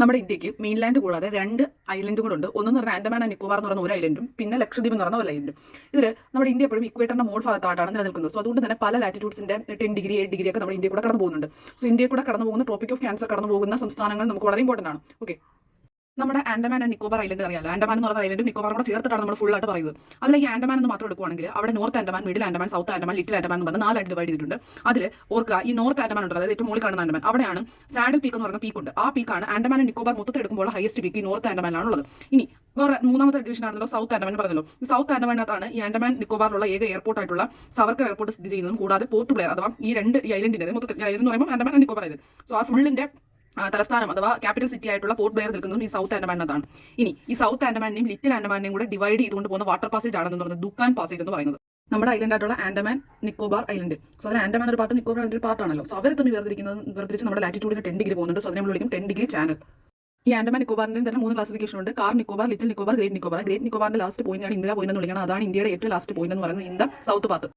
നമ്മുടെ ഇന്ത്യക്ക് മെയിൻലാൻഡ് കൂടാതെ 2 ഐലൻഡ് കൂടെ ഉണ്ട്. ഒന്നെന്ന് പറഞ്ഞാൽ ആൻഡമാൻ ആൻഡ് നിക്കോബാർ എന്ന് പറയുന്ന ഒരു ഐലൻഡും പിന്നെ ലക്ഷദ്വീപ് എന്ന് പറയുന്ന ഒരു ഐലൻഡും. ഇതിൽ നമ്മുടെ ഇന്ത്യ എപ്പോഴും ഇക്വേറ്ററിന്റെ മോഡ് ഭാഗത്തായിട്ടാണ് നിലനിൽക്കുന്നത്. സോ അതുകൊണ്ട് തന്നെ പല ലാറ്റിറ്റ്യൂഡ്സിന്റെ 10 ഡിഗ്രി 8 ഡിഗ്രി ഒക്കെ നമ്മുടെ ഇന്ത്യ കൂടെ കടന്നു പോകുന്നുണ്ട്. സോ ഇന്ത്യ കൂടെ കടന്നു പോകുന്ന ട്രോപ്പിക് ഓഫ് ക്യാൻസർ കടന്നു പോകുന്ന സംസ്ഥാനങ്ങൾ നമുക്ക് വളരെ ഇമ്പോർട്ടന്റ് ആണ്. ഓക്കെ, നമ്മുടെ ആൻഡമാൻ ആൻഡ് നിക്കോബാർ ഐലൻഡ് അറിയാലോ. ആൻഡമാൻ എന്ന് പറയുന്ന ഐലൻഡും നിക്കോബാറും കൂടെ ചേർത്തിട്ടാണ് നമ്മൾ ഫുൾ ആയിട്ട് പറയുന്നത്. അതിലേക്ക് ആൻഡമാൻ എന്ന് മാത്രം എടുക്കുവാണെങ്കിൽ അവിടെ north Andaman, middle Andaman, south Andaman, little Andaman എന്ന് പറഞ്ഞ് 4 ആയിട്ട് ഡിവൈഡ് ചെയ്തിട്ടുണ്ട്. അതിൽ ഓർക്കുക, ഈ നോർത്ത് ആൻഡമാൻ ഉണ്ട്, അതായത് ഏറ്റവും മുകളിൽ കാണുന്ന ആൻഡമാൻ, അവിടെയാണ് സാഡിൽ പീക്ക് എന്ന് പറയുന്ന പീക്ക് ഉണ്ട്. ആ പീക്കാണ് ആൻഡമാൻ ആൻഡ് നിക്കോബാർ മൊത്തത്തിൽ എടുക്കുമ്പോൾ ഹയസ്റ്റ് പീക്ക് ഈ നോർത്ത് ആൻഡമാനാണ് ഉള്ളത്. ഇനി വേറെ മൂന്നാമത്തെ ഡിവിഷൻ ആണല്ലോ സൗത്ത് ആൻഡമാൻ പറഞ്ഞല്ലോ. ഈ സൗത്ത് ആൻഡമാനകത്താണ് ഈ ആൻഡമാൻ നിക്കോബാറിലുള്ള ഏക എയർപോർട്ട് ആയിട്ടുള്ള സവർക്കർ എയർപോർട്ട് സ്ഥിതി ചെയ്യുന്നതും കൂടാതെ പോർട്ട് ബ്ലെയർ അഥവാ ഈ ഐലൻഡിന്റെ മൊത്തത്തിൽ ഐലൻഡ് എന്ന് പറയുമ്പോൾ Andaman and Nicobar island. So ആ ഫുള്ളിന്റെ തലസ്ഥാനം അഥവാ ക്യാപിറ്റൽ സിറ്റി ആയിട്ടുള്ള പോർട്ട് ബ്ലെയർ നിൽക്കുന്നതും ഈ സൗത്ത് ആൻഡമാനത്താണ്. ഇനി ഈ സൗത്ത് ആൻഡമാനെയും ലിറ്റിൽ ആൻഡമാനെയും കൂടെ ഡിവൈഡ് ചെയ്തുകൊണ്ട് പോകുന്ന വാട്ടർ പാസേജ് ആണെന്ന് പറയുന്നത് ദുക്കാൻ പാസേജ് എന്ന് പറയുന്നത്. നമ്മുടെ ഐലൻഡ് ആയിട്ടുള്ള ആൻഡമാൻ നിക്കോബാർ ഐലൻഡ്. സോ അതിൽ ആൻഡമാൻ ഒരു പാർട്ട് നിക്കോബാർ ഒരു പാർട്ടാണല്ലോ. സോ അവരെ തമ്മിൽ വേർതിരിച്ച് നമ്മുടെ ലാറ്റിറ്റ്യൂഡിന് 10 ഡിഗ്രി പോകുന്നുണ്ട്. സോ അതിനെ നമ്മൾ വിളിക്കും 10 ഡിഗ്രി ചാനൽ. ഈ ആൻഡമാൻ നിക്കോബാറിന്റെ തന്നെ 3 ക്ലാസിഫിക്കേഷൻ ഉണ്ട്. Car Nicobar, little Nicobar, great Nicobar. Great നിക്കോബാറിന്റെ ലാസ്റ്റ് പോയിന്റാണ് ഇന്ദിര പോയിന്റ് എന്ന് വിളിക്കുന്നത്. അതാണ് ഇന്ത്യയുടെ ഏറ്റവും ലാസ്റ്റ് പോയിന്റ് എന്ന് പറയുന്നത് ഇൻ ദ സൗത്ത് പാർട്ട്.